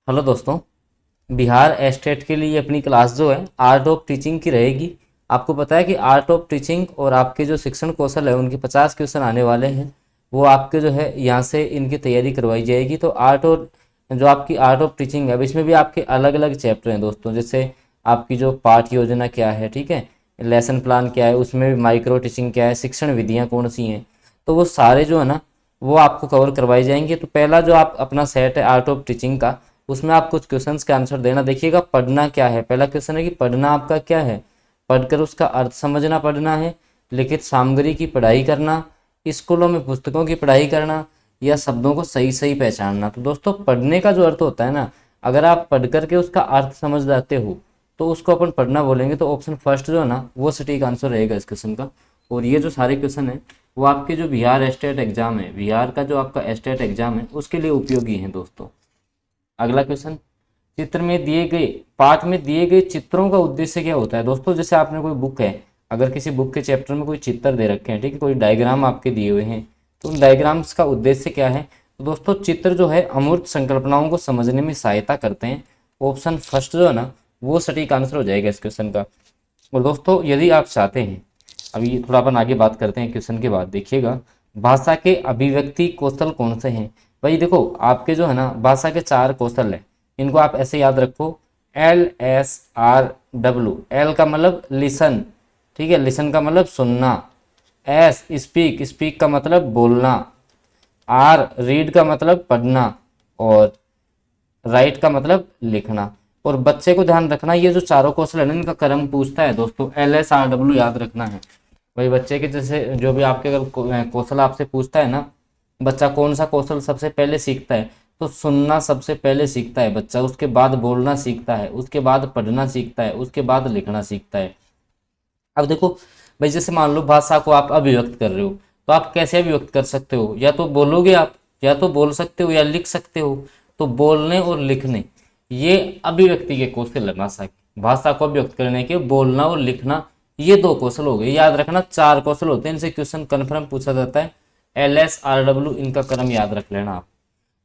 Hello दोस्तों। Bihar estate के लिए अपनी क्लास जो है आर्ट ऑफ टीचिंग की रहेगी। आपको पता है कि आर्ट ऑफ टीचिंग और आपके जो शिक्षण कौशल है उनके 50 क्वेश्चन आने वाले हैं। वो आपके जो है यहाँ से इनकी तैयारी करवाई जाएगी। तो आर्ट और जो आपकी आर्ट ऑफ टीचिंग है अब इसमें भी आपके अलग अलग चैप्टर हैं दोस्तों। जैसे आपकी जो पाठ योजना क्या है, ठीक है, लेसन प्लान क्या है, उसमें भी माइक्रो टीचिंग क्या है, शिक्षण विधियाँ कौन सी हैं, तो वो सारे जो है ना वो आपको कवर करवाई जाएंगे। तो पहला जो आप अपना सेट है आर्ट ऑफ टीचिंग का, उसमें आप कुछ क्वेश्चंस के आंसर देना। देखिएगा पढ़ना क्या है। पहला क्वेश्चन है कि पढ़ना आपका क्या है। पढ़कर उसका अर्थ समझना पढ़ना है, लिखित सामग्री की पढ़ाई करना, स्कूलों में पुस्तकों की पढ़ाई करना, या शब्दों को सही सही पहचानना। तो दोस्तों पढ़ने का जो अर्थ होता है ना, अगर आप पढ़ करके उसका अर्थ समझ जाते हो तो उसको अपन पढ़ना बोलेंगे। तो ऑप्शन फर्स्ट जो है ना वो सटीक आंसर रहेगा इस क्वेश्चन का। और ये जो सारे क्वेश्चन है वो आपके जो बिहार एस्टेट एग्जाम है, बिहार का जो आपका एस्टेट एग्जाम है उसके लिए उपयोगी हैं दोस्तों। अगला क्वेश्चन, चित्र में दिए गए पाठ में दिए गए चित्रों का उद्देश्य क्या होता है। दोस्तों जैसे आपने कोई बुक है, अगर किसी बुक के चैप्टर में कोई चित्र दे रखे हैं, ठीक है, कोई डायग्राम आपके दिए हुए हैं, तो उन डायग्राम्स का उद्देश्य क्या है। तो दोस्तों चित्र जो है अमूर्त संकल्पनाओं को समझने में सहायता करते हैं। ऑप्शन फर्स्ट जो है ना वो सटीक आंसर हो जाएगा इस क्वेश्चन का। और दोस्तों यदि आप चाहते हैं, अभी थोड़ा अपन आगे बात करते हैं क्वेश्चन के बाद, देखिएगा भाषा के अभिव्यक्ति कौशल कौन से हैं। भाई देखो आपके जो है ना भाषा के 4 कौशल है, इनको आप ऐसे याद रखो। LSRW। एल का मतलब लिसन, ठीक है, लिसन का मतलब सुनना। एस स्पीक, स्पीक का मतलब बोलना। आर रीड का मतलब पढ़ना। और राइट का मतलब लिखना। और बच्चे को ध्यान रखना, ये जो चारों कौशल है ना इनका क्रम पूछता है दोस्तों। LSRW याद रखना है। भाई बच्चे के जैसे जो भी आपके अगर कौशल आपसे पूछता है ना, बच्चा कौन सा कौशल सबसे पहले सीखता है, तो सुनना सबसे पहले सीखता है बच्चा, उसके बाद बोलना सीखता है, उसके बाद पढ़ना सीखता है, उसके बाद लिखना सीखता है। अब देखो भाई जैसे मान लो भाषा को आप अभिव्यक्त कर रहे हो, तो आप कैसे अभिव्यक्त कर सकते हो, या तो बोलोगे आप, या तो बोल सकते हो, या लिख सकते हो। तो बोलने और लिखने ये अभिव्यक्ति के कौशल है भाषा के। भाषा को अभिव्यक्त करने के बोलना और लिखना ये 2 कौशल हो गए। याद रखना 4 कौशल होते हैं, इनसे क्वेश्चन कन्फर्म पूछा जाता है। LSRW इनका क्रम याद रख लेना आप।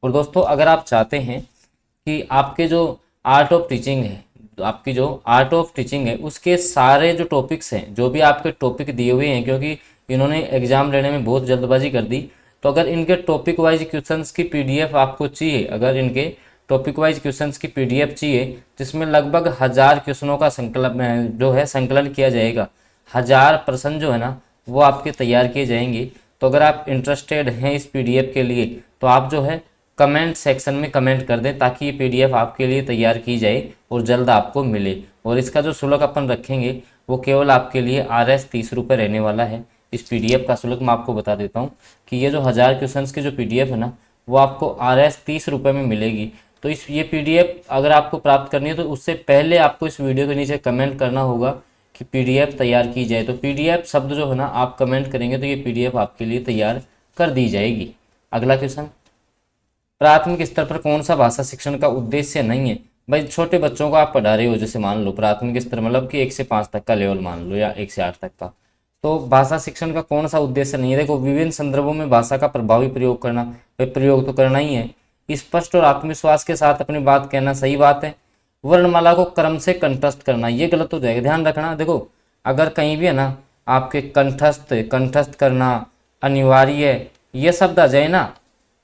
और दोस्तों अगर आप चाहते हैं कि आपके जो आर्ट ऑफ टीचिंग है, आपकी जो आर्ट ऑफ टीचिंग है उसके सारे जो टॉपिक्स हैं, जो भी आपके टॉपिक दिए हुए हैं, क्योंकि इन्होंने एग्जाम लेने में बहुत जल्दबाजी कर दी, तो अगर इनके टॉपिक वाइज क्वेश्चंस की PDF आपको चाहिए, अगर इनके टॉपिक वाइज क्वेश्चंस की PDF चाहिए, जिसमें लगभग 1000 क्वेश्चनों का संकलन जो है संकलन किया जाएगा, 1000 प्रश्न जो है ना वो आपके तैयार किए जाएंगे। तो अगर आप इंटरेस्टेड हैं इस PDF के लिए, तो आप जो है कमेंट सेक्शन में कमेंट कर दें, ताकि ये PDF आपके लिए तैयार की जाए और जल्द आपको मिले। और इसका जो शुल्क अपन रखेंगे वो केवल आपके लिए RS 30 रुपये रहने वाला है। इस PDF का शुल्क मैं आपको बता देता हूँ कि ये जो 1000 क्वेश्चंस की जो PDF है ना वो आपको RS 30 रुपये में मिलेगी। तो इस ये PDF अगर आपको प्राप्त करनी है तो उससे पहले आपको इस वीडियो के नीचे कमेंट करना होगा कि PDF तैयार की जाए। तो PDF शब्द जो है ना आप कमेंट करेंगे तो ये PDF आपके लिए तैयार कर दी जाएगी। अगला क्वेश्चन, प्राथमिक स्तर पर कौन सा भाषा शिक्षण का उद्देश्य नहीं है। भाई छोटे बच्चों को आप पढ़ा रहे हो, जैसे मान लो प्राथमिक स्तर मतलब कि 1 से 5 तक का लेवल मान लो, या 1 से 8 तक का, तो भाषा शिक्षण का कौन सा उद्देश्य नहीं है। देखो विभिन्न संदर्भों में भाषा का प्रभावी प्रयोग करना, भाई प्रयोग तो करना ही है। स्पष्ट और आत्मविश्वास के साथ अपनी बात कहना, सही बात है। वर्णमाला को क्रम से कंठस्थ करना, ये गलत हो जाएगा, ध्यान रखना। देखो अगर कहीं भी है ना आपके कंठस्थ कंठस्थ करना अनिवार्य ये शब्द आ जाए ना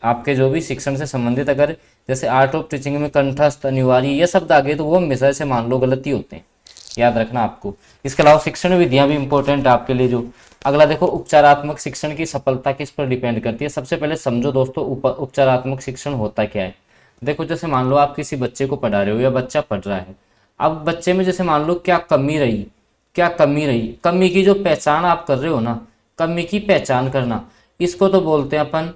आपके जो भी शिक्षण से संबंधित, अगर जैसे आर्ट ऑफ टीचिंग में कंठस्थ अनिवार्य ये शब्द आ गए तो वो हमेशा से मान लो गलती होते हैं, याद रखना आपको। इसके अलावा शिक्षण विधियां भी इंपॉर्टेंट है आपके लिए। जो अगला देखो, उपचारात्मक शिक्षण की सफलता किस पर डिपेंड करती है। सबसे पहले समझो दोस्तों उपचारात्मक शिक्षण होता क्या है। देखो जैसे मान लो आप किसी बच्चे को पढ़ा रहे हो या बच्चा पढ़ रहा है, अब बच्चे में जैसे मान लो क्या कमी रही, कमी की जो पहचान आप कर रहे हो ना, कमी की पहचान करना, इसको तो बोलते हैं अपन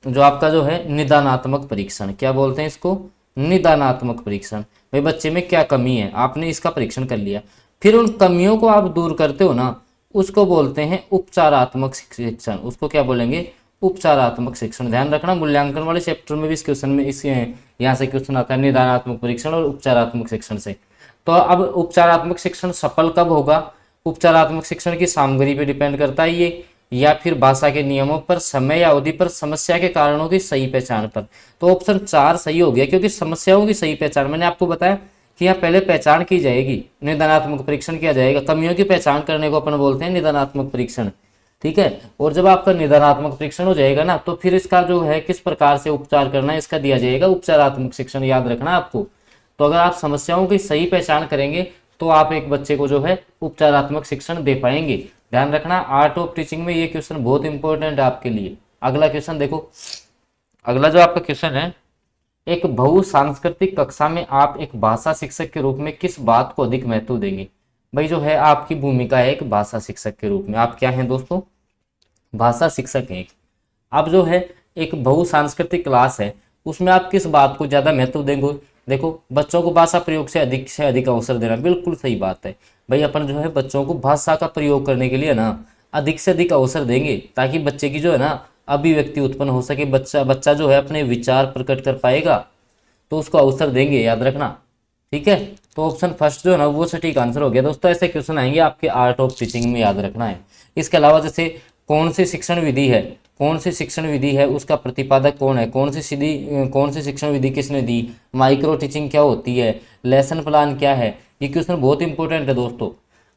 जो आपका जो है निदानात्मक परीक्षण। क्या बोलते हैं इसको, निदानात्मक परीक्षण। भाई बच्चे में क्या कमी है आपने इसका परीक्षण कर लिया, फिर उन कमियों को आप दूर करते हो ना, उसको बोलते हैं उपचारात्मक शिक्षण। उसको क्या बोलेंगे, उपचारात्मक शिक्षण। ध्यान रखना मूल्यांकन वाले चैप्टर में भी इस क्वेश्चन में इस यहाँ से क्वेश्चन आता है निदानात्मक परीक्षण और उपचारात्मक शिक्षण से। तो अब उपचारात्मक शिक्षण सफल कब होगा, उपचारात्मक शिक्षण की सामग्री पे डिपेंड करता है ये। या फिर भाषा के नियमों पर, समय या अवधि पर, समस्या के कारणों की सही पहचान पर। तो ऑप्शन 4 सही हो गया, क्योंकि समस्याओं की सही पहचान, मैंने आपको बताया कि यहाँ पहले पहचान की जाएगी, निदानात्मक परीक्षण किया जाएगा। कमियों की पहचान करने को अपन बोलते हैं निदानात्मक परीक्षण, ठीक है। और जब आपका निदानात्मक परीक्षण हो जाएगा ना, तो फिर इसका जो है किस प्रकार से उपचार करना है, इसका दिया जाएगा उपचारात्मक शिक्षण, याद रखना आपको। तो अगर आप समस्याओं की सही पहचान करेंगे तो आप एक बच्चे को जो है उपचारात्मक शिक्षण दे पाएंगे। ध्यान रखना, आर्ट ऑफ टीचिंग में ये क्वेश्चन बहुत इंपॉर्टेंट है आपके लिए। अगला क्वेश्चन देखो, अगला जो आपका क्वेश्चन है, एक बहुसांस्कृतिक कक्षा में आप एक भाषा शिक्षक के रूप में किस बात को अधिक महत्व देंगे। भाई जो है आपकी भूमिका है एक भाषा शिक्षक के रूप में, आप क्या हैं दोस्तों, भाषा शिक्षक हैं। अब जो है एक बहुसांस्कृतिक क्लास है, उसमें आप किस बात को ज़्यादा महत्व देंगे। देखो, बच्चों को भाषा प्रयोग से अधिक अवसर देना, बिल्कुल सही बात है भाई। अपन जो है बच्चों को भाषा का प्रयोग करने के लिए ना अधिक से अधिक अवसर देंगे, ताकि बच्चे की जो है ना अभिव्यक्ति उत्पन्न हो सके, बच्चा जो है अपने विचार प्रकट कर पाएगा, तो उसको अवसर देंगे, याद रखना, ठीक है। तो ऑप्शन फर्स्ट जो है ना वो सटीक आंसर हो गया दोस्तों। ऐसे क्वेश्चन आएंगे आपके आर्ट ऑफ टीचिंग में, याद रखना है। इसके अलावा जैसे कौन सी शिक्षण विधि है, कौन सी शिक्षण विधि है, उसका प्रतिपादक कौन है, कौन सी शिक्षण विधि किसने दी, माइक्रो टीचिंग क्या होती है, लेसन प्लान क्या है, ये क्वेश्चन बहुत इंपॉर्टेंट है दोस्तों।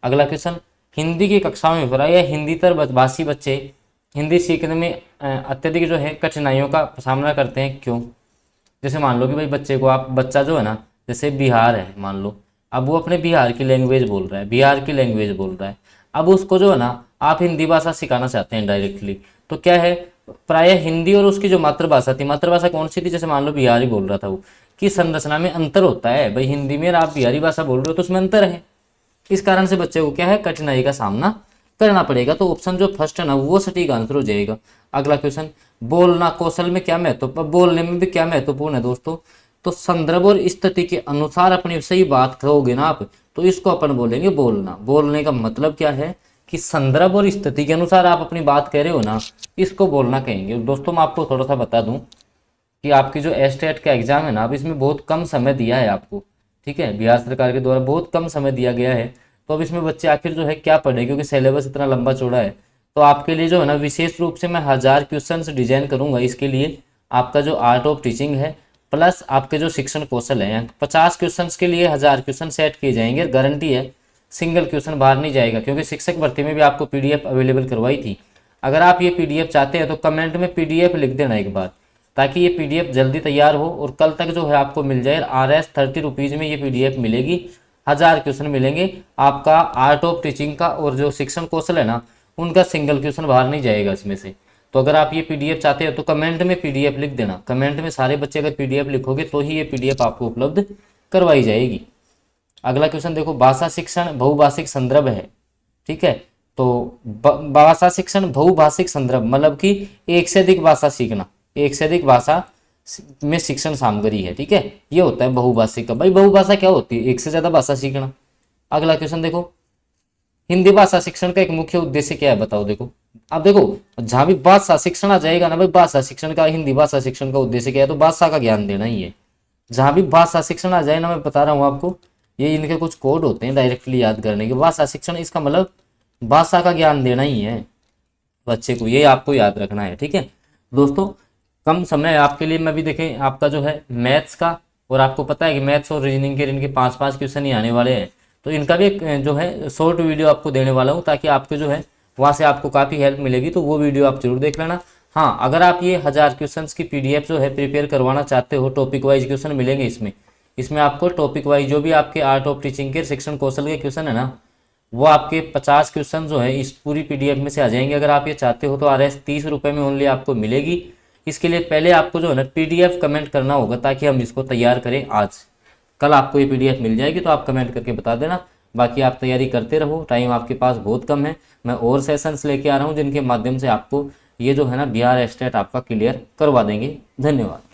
अगला क्वेश्चन, हिंदी की कक्षा में प्रायः हिंदीतर भाषी बच्चे हिंदी सीखने में अत्यधिक जो है कठिनाइयों का सामना करते हैं, क्यों। जैसे मान लो कि भाई बच्चा जो है ना, जैसे बिहार है मान लो, अब वो अपने बिहार की लैंग्वेज बोल रहा है, अब उसको जो है ना आप हिंदी भाषा सिखाना चाहते हैं डायरेक्टली, तो क्या है, प्रायः हिंदी और उसकी जो मातृभाषा थी, मातृभाषा कौन सी थी, जैसे मान लो बिहारी बोल रहा था वो, की संरचना में अंतर होता है भाई। हिंदी में आप बिहारी भाषा बोल रहे हो तो उसमें अंतर है, इस कारण से बच्चे को क्या है कठिनाई का सामना करना पड़ेगा। तो ऑप्शन जो फर्स्ट है ना वो सटीक आंसर हो जाएगा। अगला क्वेश्चन, बोलना कौशल में क्या महत्व, बोलने में भी क्या महत्वपूर्ण है दोस्तों, तो संदर्भ और स्थिति के अनुसार अपनी सही बात कहोगे ना आप, तो इसको अपन बोलेंगे बोलना। बोलने का मतलब क्या है कि संदर्भ और स्थिति के अनुसार आप अपनी बात कह रहे हो ना, इसको बोलना कहेंगे। दोस्तों मैं आपको थोड़ा सा बता दूं कि आपकी जो एस्टेट का एग्जाम है ना, अब इसमें बहुत कम समय दिया है आपको, ठीक है, बिहार सरकार के द्वारा बहुत कम समय दिया गया है। तो अब इसमें बच्चे आखिर जो है क्या पढ़े, क्योंकि सिलेबस इतना लंबा चौड़ा है। तो आपके लिए जो है ना विशेष रूप से मैं 1000 क्वेश्चन डिजाइन करूंगा इसके लिए। आपका जो आर्ट ऑफ टीचिंग है प्लस आपके जो शिक्षण कौशल है, 50 क्वेश्चन के लिए 1000 क्वेश्चन सेट किए जाएंगे। गारंटी है सिंगल क्वेश्चन बाहर नहीं जाएगा, क्योंकि शिक्षक भर्ती में भी आपको पीडीएफ अवेलेबल करवाई थी। अगर आप ये पीडीएफ चाहते हैं तो कमेंट में पीडीएफ लिख देना एक बार, ताकि ये पीडीएफ जल्दी तैयार हो और कल तक जो है आपको मिल जाए। RS 30 रुपीज़ में ये पीडीएफ मिलेगी, 1000 क्वेश्चन मिलेंगे आपका आर्ट ऑफ टीचिंग का, और जो शिक्षण कौशल है ना उनका सिंगल क्वेश्चन बाहर नहीं जाएगा इसमें से। तो अगर आप ये पीडीएफ चाहते हो तो कमेंट में पीडीएफ लिख देना, कमेंट में सारे बच्चे अगर पीडीएफ लिखोगे तो ही ये पीडीएफ आपको उपलब्ध करवाई जाएगी। अगला क्वेश्चन देखो, भाषा शिक्षण बहुभाषिक संदर्भ है, ठीक है। तो भाषा शिक्षण बहुभाषिक संदर्भ मतलब कि एक से अधिक भाषा सीखना, एक से अधिक भाषा में शिक्षण सामग्री है, ठीक है, ये होता है बहुभाषिक का। भाई बहुभाषा क्या होती है, एक से ज्यादा भाषा सीखना। अगला क्वेश्चन देखो, हिंदी भाषा शिक्षण का एक मुख्य उद्देश्य क्या है बताओ। देखो अब देखो, जहां भी भाषा शिक्षण आ जाएगा ना भाई, भाषा शिक्षण का, हिंदी भाषा शिक्षण का उद्देश्य क्या है, तो भाषा का ज्ञान देना ही है। जहां भी भाषा शिक्षण आ जाए ना, मैं बता रहा हूँ आपको, ये इनके कुछ कोड होते हैं डायरेक्टली याद करने के। भाषा शिक्षण इसका मतलब भाषा का ज्ञान देना ही है बच्चे को, ये आपको याद रखना है, ठीक है दोस्तों। कम समय आपके लिए मैं भी देखें, आपका जो है मैथ्स का, और आपको पता है कि मैथ्स और रीजनिंग के इनके 5-5 क्वेश्चन ही आने वाले हैं, तो इनका भी एक जो है शॉर्ट वीडियो आपको देने वाला हूँ, ताकि आपके जो है वहाँ से आपको काफ़ी हेल्प मिलेगी। तो वो वीडियो आप जरूर देख लेना। हाँ, अगर आप ये 1000 क्वेश्चन की पीडीएफ जो है प्रिपेयर करवाना चाहते हो, टॉपिक वाइज क्वेश्चन मिलेंगे इसमें आपको टॉपिक वाइज जो भी आपके आर्ट ऑफ टीचिंग के शिक्षण कौशल के क्वेश्चन है ना, वो आपके 50 क्वेश्चन जो है इस पूरी पीडीएफ में से आ जाएंगे। अगर आप ये चाहते हो तो RS 30 रुपये में ओनली आपको मिलेगी। इसके लिए पहले आपको जो है ना पीडीएफ कमेंट करना होगा, ताकि हम इसको तैयार करें आज। कल आपको ये पीडीएफ मिल जाएगी, तो आप कमेंट करके बता देना। बाकी आप तैयारी करते रहो, टाइम आपके पास बहुत कम है। मैं और सेशंस लेके आ रहा हूँ जिनके माध्यम से आपको ये जो है ना बिहार स्टेट आपका क्लियर करवा देंगे। धन्यवाद।